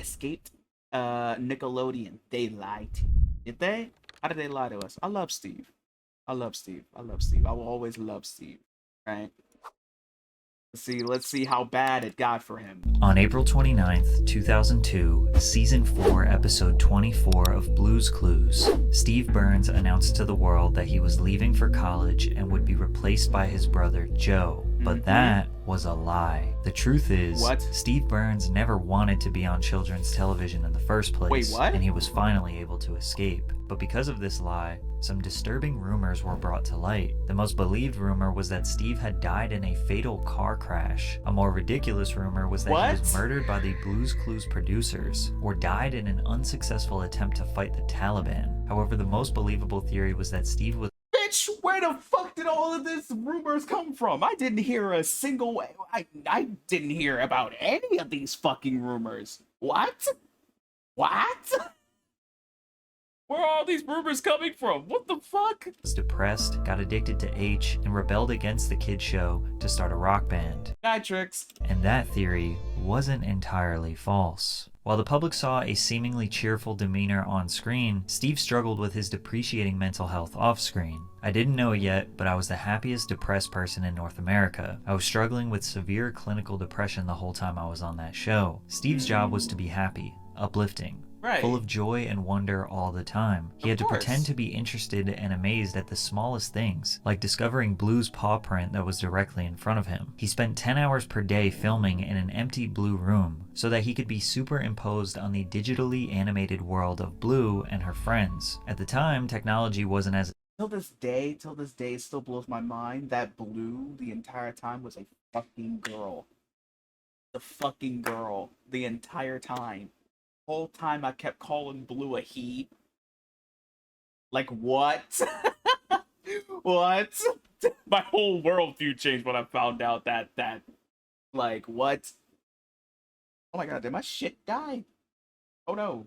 escaped Nickelodeon. They lied to you. Did they? How did they lie to us? I love Steve. I love Steve. I love Steve. I will always love Steve. Right? Let's see how bad it got for him. On April 29th, 2002, Season 4, Episode 24 of Blue's Clues, Steve Burns announced to the world that he was leaving for college and would be replaced by his brother Joe. But that was a lie. The truth is, Steve Burns never wanted to be on children's television in the first place. Wait, what? And he was finally able to escape. But because of this lie, some disturbing rumors were brought to light. The most believed rumor was that Steve had died in a fatal car crash. A more ridiculous rumor was that he was murdered by the Blue's Clues producers, or died in an unsuccessful attempt to fight the Taliban. However, the most believable theory was that Steve was— Bitch, where the fuck did all of this rumors come from? I didn't hear a single... I didn't hear about any of these fucking rumors. What? What? Where are all these rumors coming from? What the fuck? Was depressed, got addicted to H, and rebelled against the kid show to start a rock band. Tricks. And that theory wasn't entirely false. While the public saw a seemingly cheerful demeanor on screen, Steve struggled with his depreciating mental health off screen. I didn't know it yet, but I was the happiest depressed person in North America. I was struggling with severe clinical depression the whole time I was on that show. Steve's job was to be happy, uplifting, full of joy and wonder all the time. He had to pretend to be interested and amazed at the smallest things, like discovering Blue's paw print that was directly in front of him. He spent 10 hours per day filming in an empty Blue room so that he could be superimposed on the digitally animated world of Blue and her friends. At the time, technology wasn't as— Till this day, it still blows my mind that Blue the entire time was a fucking girl. The fucking girl. The entire time. Whole time I kept calling Blue a he. Like, what? What? My whole worldview changed when I found out that like, what? Oh my god, did my shit die? Oh no.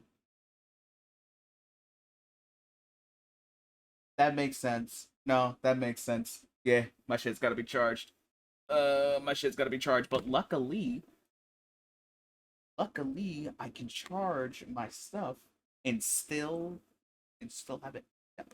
That makes sense. No, that makes sense. Yeah, my shit's gotta be charged. My shit's gotta be charged, but luckily, I can charge my stuff and still have it. Yep.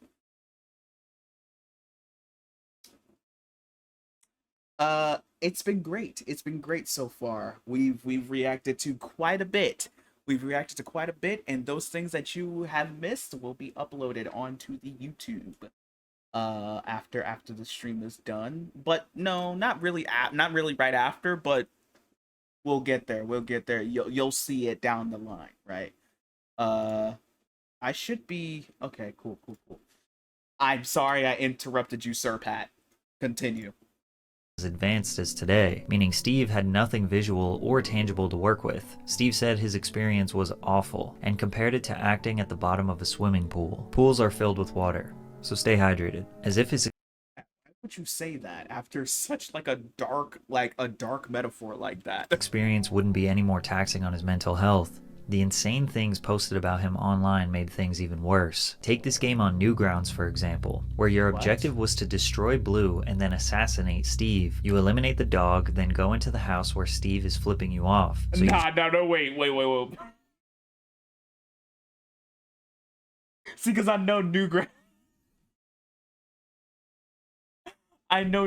It's been great. It's been great so far. We've reacted to quite a bit. And those things that you have missed will be uploaded onto the YouTube after the stream is done. But no, not really right after, but we'll get there. You'll see it down the line, right? I should be okay. Cool. I'm sorry I interrupted you, Sir Pat. Continue. As advanced as today, meaning Steve had nothing visual or tangible to work with. Steve said his experience was awful and compared it to acting at the bottom of a swimming pool. Pools are filled with water, so stay hydrated. As if his— Why would you say that after such a dark metaphor like that? experience wouldn't be any more taxing on his mental health. The insane things posted about him online made things even worse. Take this game on Newgrounds, for example, where your objective was to destroy Blue and then assassinate Steve. You eliminate the dog, then go into the house where Steve is flipping you off. So No, wait. See, because I know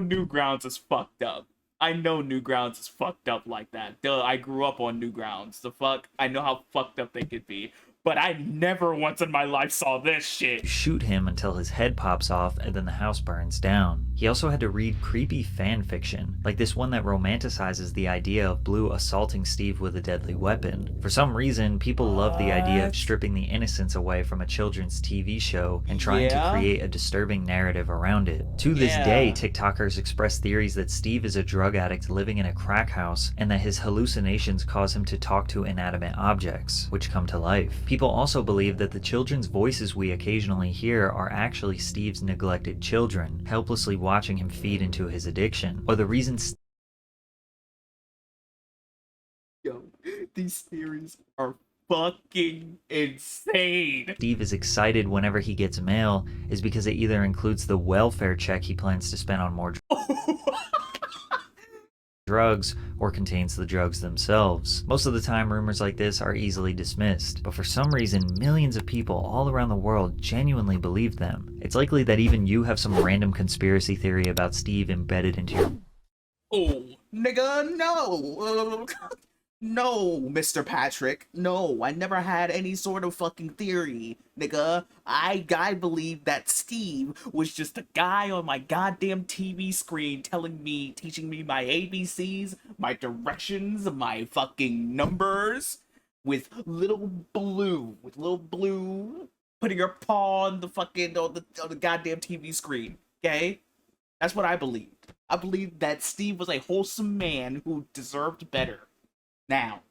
Newgrounds is fucked up. I know Newgrounds is fucked up like that. Duh, I grew up on Newgrounds. The fuck? I know how fucked up they could be. But I never once in my life saw this shit. Shoot him until his head pops off and then the house burns down. He also had to read creepy fan fiction, like this one that romanticizes the idea of Blue assaulting Steve with a deadly weapon. For some reason, people love the idea of stripping the innocence away from a children's TV show and trying to create a disturbing narrative around it. To this day, TikTokers express theories that Steve is a drug addict living in a crack house and that his hallucinations cause him to talk to inanimate objects, which come to life. People also believe that the children's voices we occasionally hear are actually Steve's neglected children, helplessly watching him feed into his addiction, or the reason— Yo, these theories are fucking insane. Steve is excited whenever he gets mail is because it either includes the welfare check he plans to spend on more drugs or contains the drugs themselves. Most of the time, rumors like this are easily dismissed, but for some reason, millions of people all around the world genuinely believe them. It's likely that even you have some random conspiracy theory about Steve embedded into your... Oh, nigga, no. No, Mr. Patrick. No, I never had any sort of fucking theory, nigga. I believe that Steve was just a guy on my goddamn TV screen teaching me my ABCs, my directions, my fucking numbers, with little blue, putting her paw on the fucking, on the goddamn TV screen, okay? That's what I believed. I believed that Steve was a wholesome man who deserved better. Now.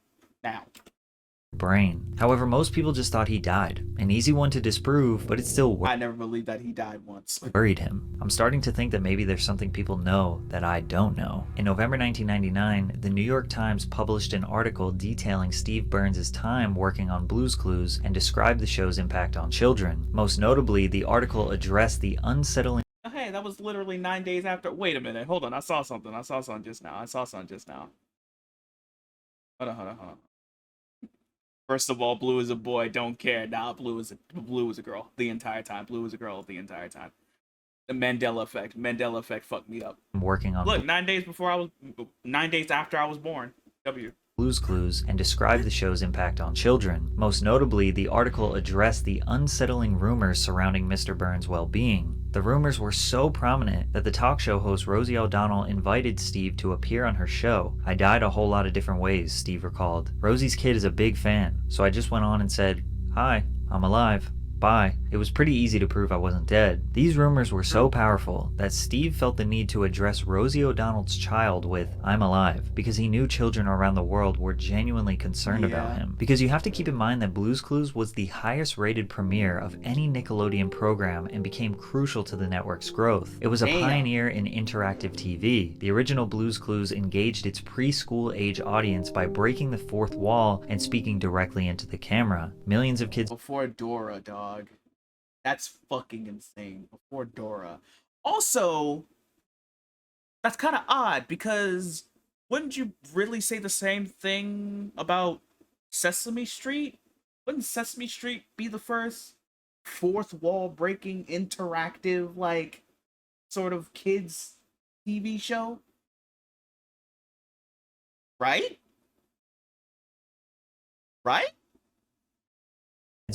brain. However, most people just thought he died. An easy one to disprove, but it still I never believed that he died once. worried him. I'm starting to think that maybe there's something people know that I don't know. In November 1999, the New York Times published an article detailing Steve Burns' time working on Blue's Clues and described the show's impact on children. Most notably, the article addressed the unsettling... Hey, that was literally 9 days after. Wait a minute. Hold on. I saw something just now. Hold on. First of all, Blue is a boy. Don't care. Nah, Blue is a girl the entire time. Blue is a girl the entire time. The Mandela effect fucked me up. working on... Look, 9 days after I was born. W. Blue's Clues and described the show's impact on children. Most notably, the article addressed the unsettling rumors surrounding Mr. Burns' well-being. The rumors were so prominent that the talk show host Rosie O'Donnell invited Steve to appear on her show. I died a whole lot of different ways, Steve recalled. Rosie's kid is a big fan, so I just went on and said, "Hi, I'm alive. Bye." It was pretty easy to prove I wasn't dead. These rumors were so powerful that Steve felt the need to address Rosie O'Donnell's child with "I'm alive" because he knew children around the world were genuinely concerned about him. Because you have to keep in mind that Blue's Clues was the highest rated premiere of any Nickelodeon program and became crucial to the network's growth. It was a pioneer in interactive TV. The original Blue's Clues engaged its preschool age audience by breaking the fourth wall and speaking directly into the camera. Millions of kids... Before Dora, dog. That's fucking insane. Before Dora. Also, that's kind of odd because wouldn't you really say the same thing about Sesame Street? Wouldn't Sesame Street be the first fourth wall breaking interactive, like, sort of kids TV show? Right?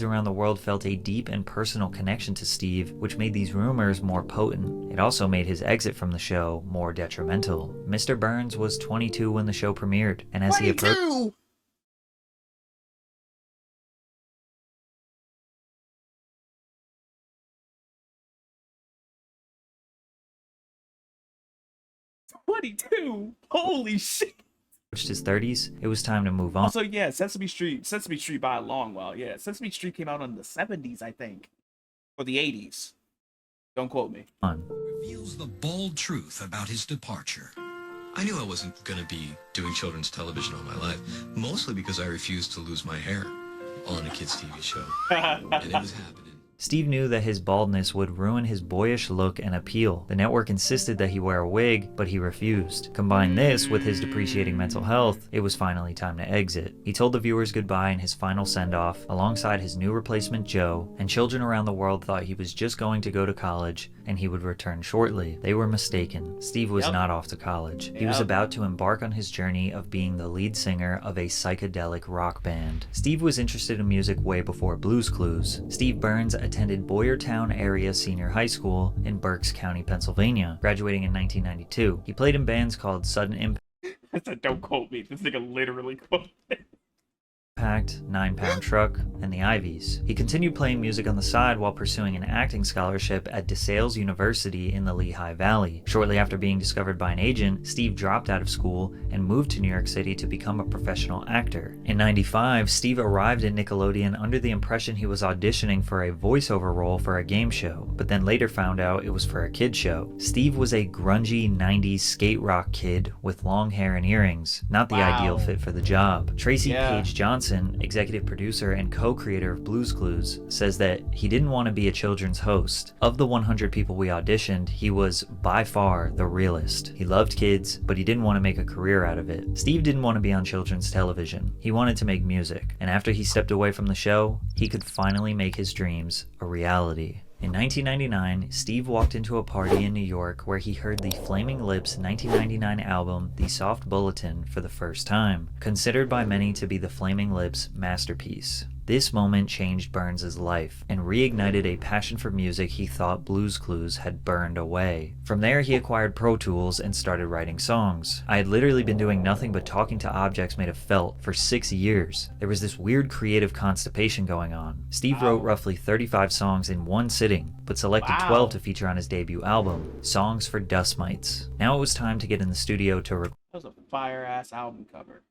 around the world felt a deep and personal connection to Steve, which made these rumors more potent. It also made his exit from the show more detrimental. Mr. Burns was 22 when the show premiered, and as he approached... 22? Holy shit! His 30s, it was time to move on. Also, yeah, Sesame Street by a long while. Yeah, Sesame Street came out in the 70s, I think, or the 80s. Don't quote me. Reveals the bold truth about his departure. I knew I wasn't going to be doing children's television all my life, mostly because I refused to lose my hair on a kids' TV show, and it was happening. Steve knew that his baldness would ruin his boyish look and appeal. The network insisted that he wear a wig, but he refused. Combine this with his depreciating mental health, it was finally time to exit. He told the viewers goodbye in his final send-off, alongside his new replacement Joe, and children around the world thought he was just going to go to college, and he would return shortly. They were mistaken. Steve was not off to college. He was about to embark on his journey of being the lead singer of a psychedelic rock band. Steve was interested in music way before Blue's Clues. Steve Burns attended Boyertown Area Senior High School in Berks County, Pennsylvania, graduating in 1992. He played in bands called Sudden Impact. Don't quote me. This nigga literally quoted me. 9 Pound Truck, and the Ivies. He continued playing music on the side while pursuing an acting scholarship at DeSales University in the Lehigh Valley. Shortly after being discovered by an agent, Steve dropped out of school and moved to New York City to become a professional actor. In '95, Steve arrived at Nickelodeon under the impression he was auditioning for a voiceover role for a game show, but then later found out it was for a kid show. Steve was a grungy 90s skate rock kid with long hair and earrings, not the ideal fit for the job. Tracy Page Johnson Johnson, executive producer and co-creator of Blue's Clues, says that he didn't want to be a children's host. Of the 100 people we auditioned, he was by far the realest. He loved kids, but he didn't want to make a career out of it. Steve didn't want to be on children's television. He wanted to make music, and after he stepped away from the show, he could finally make his dreams a reality. In 1999, Steve walked into a party in New York where he heard the Flaming Lips 1999 album, The Soft Bulletin, for the first time, considered by many to be the Flaming Lips' masterpiece. This moment changed Burns' life and reignited a passion for music he thought Blue's Clues had burned away. From there, he acquired Pro Tools and started writing songs. I had literally been doing nothing but talking to objects made of felt for 6 years. There was this weird creative constipation going on. Steve wrote roughly 35 songs in one sitting, but selected 12 to feature on his debut album, Songs for Dust Mites. Now it was time to get in the studio to record. That was a fire-ass album cover.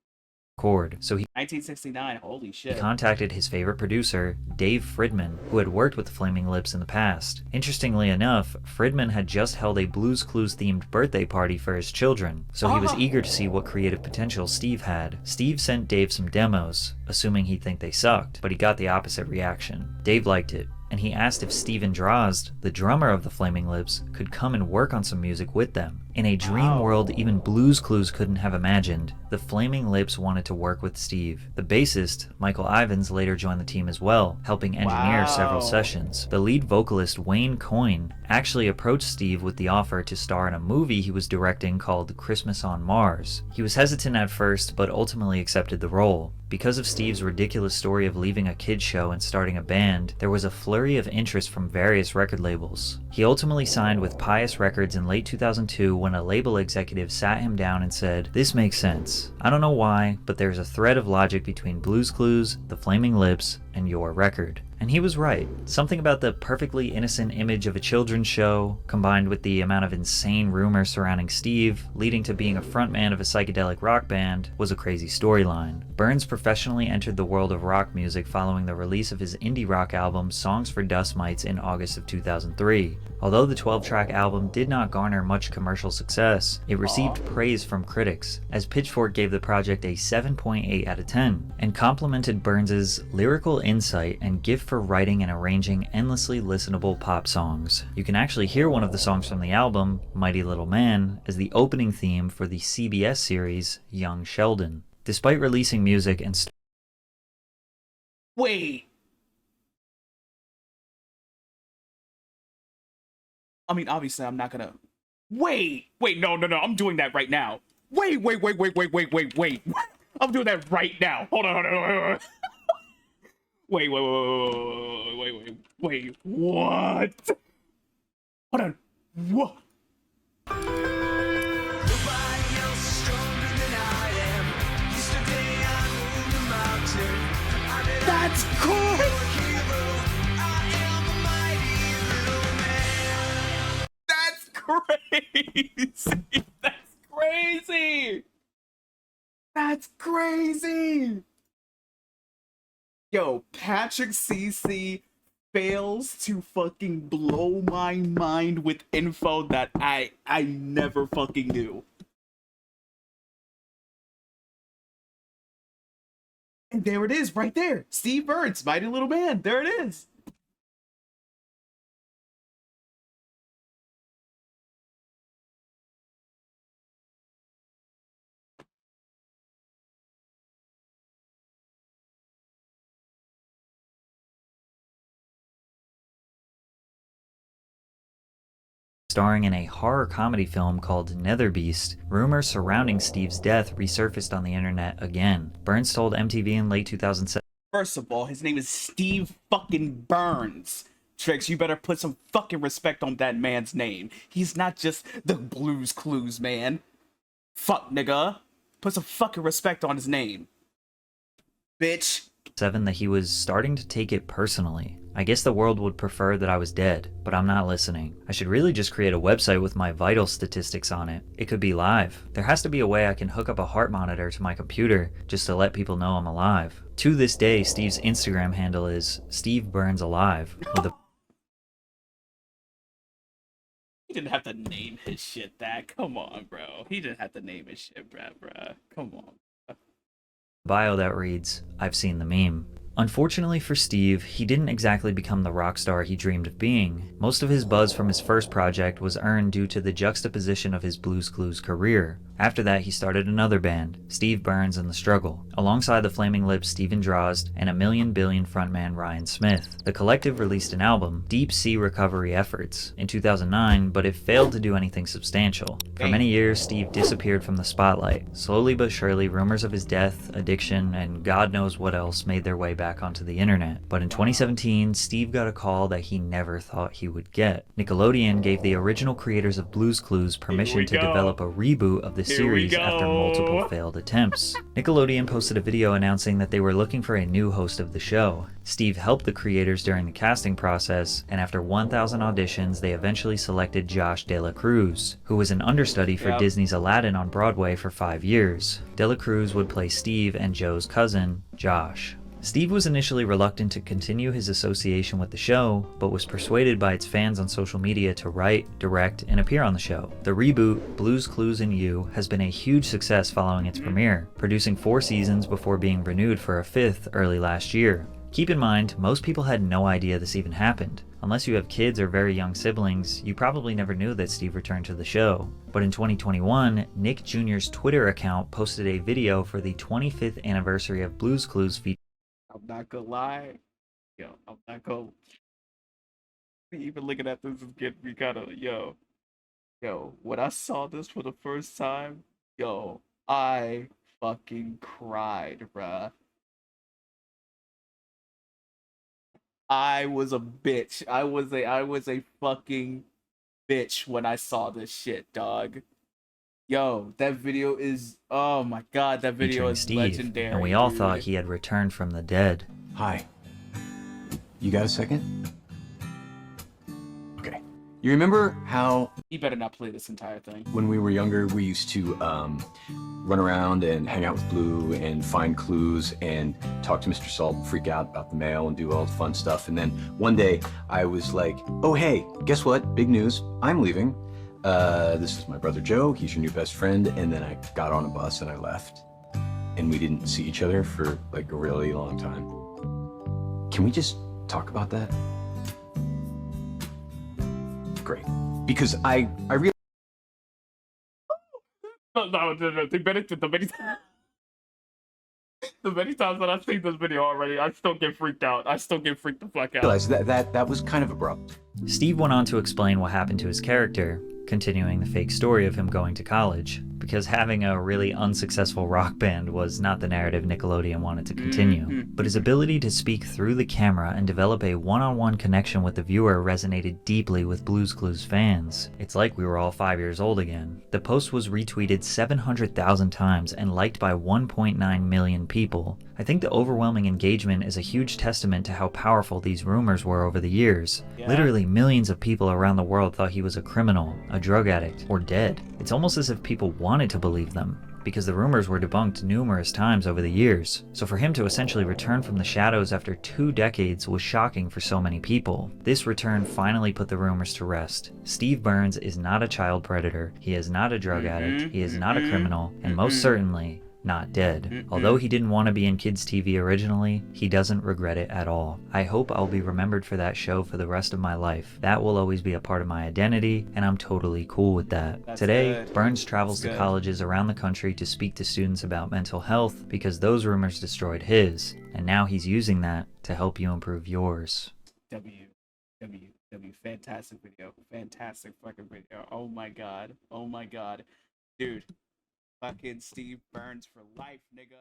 So he 1969, holy shit. contacted his favorite producer, Dave Fridman, who had worked with the Flaming Lips in the past. Interestingly enough, Fridman had just held a Blue's Clues themed birthday party for his children, so he was eager to see what creative potential Steve had. Steve sent Dave some demos, assuming he'd think they sucked, but he got the opposite reaction. Dave liked it, and he asked if Steven Drozd, the drummer of the Flaming Lips, could come and work on some music with them. In a dream world even Blue's Clues couldn't have imagined, the Flaming Lips wanted to work with Steve. The bassist, Michael Ivins, later joined the team as well, helping engineer several sessions. The lead vocalist, Wayne Coyne, actually approached Steve with the offer to star in a movie he was directing called Christmas on Mars. He was hesitant at first, but ultimately accepted the role. Because of Steve's ridiculous story of leaving a kids show and starting a band, there was a flurry of interest from various record labels. He ultimately signed with Pius Records in late 2002 when a label executive sat him down and said, "This makes sense. I don't know why, but there's a thread of logic between Blue's Clues, the Flaming Lips, and your record." And he was right. Something about the perfectly innocent image of a children's show, combined with the amount of insane rumors surrounding Steve, leading to being a frontman of a psychedelic rock band, was a crazy storyline. Burns professionally entered the world of rock music following the release of his indie rock album Songs for Dust Mites in August of 2003. Although the 12-track album did not garner much commercial success, it received praise from critics, as Pitchfork gave the project a 7.8 out of 10, and complimented Burns' lyrical insight and gift for writing and arranging endlessly listenable pop songs. You can actually hear one of the songs from the album, Mighty Little Man, as the opening theme for the CBS series Young Sheldon. Despite releasing music and Wait. I mean, obviously, I'm not gonna. Wait, no, I'm doing that right now. Wait. I'm doing that right now. Hold on. Wait. What? Hold on. What? That's cool. That's crazy. That's crazy. Yo, Patrick CC fails to fucking blow my mind with info that I never fucking knew. And there it is, right there. Steve Burns, Mighty Little Man. There it is. starring in a horror comedy film called Netherbeast, rumors surrounding Steve's death resurfaced on the internet again. Burns told MTV in late 2007. First of all, his name is Steve fucking Burns. Trix, you better put some fucking respect on that man's name. He's not just the Blues Clues man. Fuck, nigga. Put some fucking respect on his name. Bitch. That he was starting to take it personally. I guess the world would prefer that I was dead, but I'm not listening. I should really just create a website with my vital statistics on it. It could be live. There has to be a way I can hook up a heart monitor to my computer just to let people know I'm alive. To this day, Steve's Instagram handle is Steve Burns Alive, with a He didn't have to name his shit that. Come on, bro. He didn't have to name his shit, bruh. Come on. bio that reads, "I've seen the meme." Unfortunately for Steve, he didn't exactly become the rock star he dreamed of being. Most of his buzz from his first project was earned due to the juxtaposition of his Blues Clues career. After that, he started another band, Steve Burns and the Struggle, alongside the Flaming Lips Steven Drozd and A Million Billion frontman Ryan Smith. The collective released an album, Deep Sea Recovery Efforts, in 2009, but it failed to do anything substantial. For many years, Steve disappeared from the spotlight. Slowly but surely, rumors of his death, addiction, and God knows what else made their way back onto the internet. But in 2017, Steve got a call that he never thought he would get. Nickelodeon gave the original creators of Blues Clues permission to develop a reboot of the series after multiple failed attempts. Nickelodeon posted a video announcing that they were looking for a new host of the show. Steve helped the creators during the casting process, and after 1,000 auditions, they eventually selected Josh De La Cruz, who was an understudy for Disney's Aladdin on Broadway for 5 years. De La Cruz would play Steve and Joe's cousin, Josh. Steve was initially reluctant to continue his association with the show, but was persuaded by its fans on social media to write, direct, and appear on the show. The reboot, Blues Clues and You, has been a huge success following its premiere, producing 4 seasons before being renewed for a 5th early last year. Keep in mind, most people had no idea this even happened. Unless you have kids or very young siblings, you probably never knew that Steve returned to the show. But in 2021, Nick Jr.'s Twitter account posted a video for the 25th anniversary of Blues Clues featuring. I'm not gonna lie. I'm not gonna. Even looking at this is getting me kind of, when I saw this for the first time, I fucking cried, bruh. I was a bitch. I was a fucking bitch when I saw this shit, dog. That video is, oh my god, that video is Steve, legendary. and we all thought he had returned from the dead. Hi. You got a second? Okay. You remember how... You better not play this entire thing. When we were younger, we used to run around and hang out with Blue and find clues and talk to Mr. Salt, freak out about the mail and do all the fun stuff. And then one day I was like, oh hey, guess what? Big news. I'm leaving. This is my brother Joe, he's your new best friend, and then I got on a bus and I left. And we didn't see each other for like a really long time. Can we just talk about that? Great. Because I really... The many times that I've seen this video already, I still get freaked out. I still get freaked the fuck out. realized that was kind of abrupt. Steve went on to explain what happened to his character, continuing the fake story of him going to college, because having a really unsuccessful rock band was not the narrative Nickelodeon wanted to continue. But his ability to speak through the camera and develop a one-on-one connection with the viewer resonated deeply with Blues Clues fans. It's like we were all 5 years old again. The post was retweeted 700,000 times and liked by 1.9 million people. I think the overwhelming engagement is a huge testament to how powerful these rumors were over the years. Literally millions of people around the world thought he was a criminal, a drug addict, or dead. It's almost as if people wanted to believe them, because the rumors were debunked numerous times over the years. So for him to essentially return from the shadows after 2 decades was shocking for so many people. This return finally put the rumors to rest. Steve Burns is not a child predator, he is not a drug addict, he is not a criminal, and most certainly not dead. Although he didn't want to be in kids' TV originally, he doesn't regret it at all. I hope I'll be remembered for that show for the rest of my life. That will always be a part of my identity, and I'm totally cool with that. Today, Burns travels to colleges around the country to speak to students about mental health because those rumors destroyed his, and now he's using that to help you improve yours. Fantastic video. Fantastic fucking video. Oh my god. Oh my god. Dude. Fucking Steve Burns for life, nigga.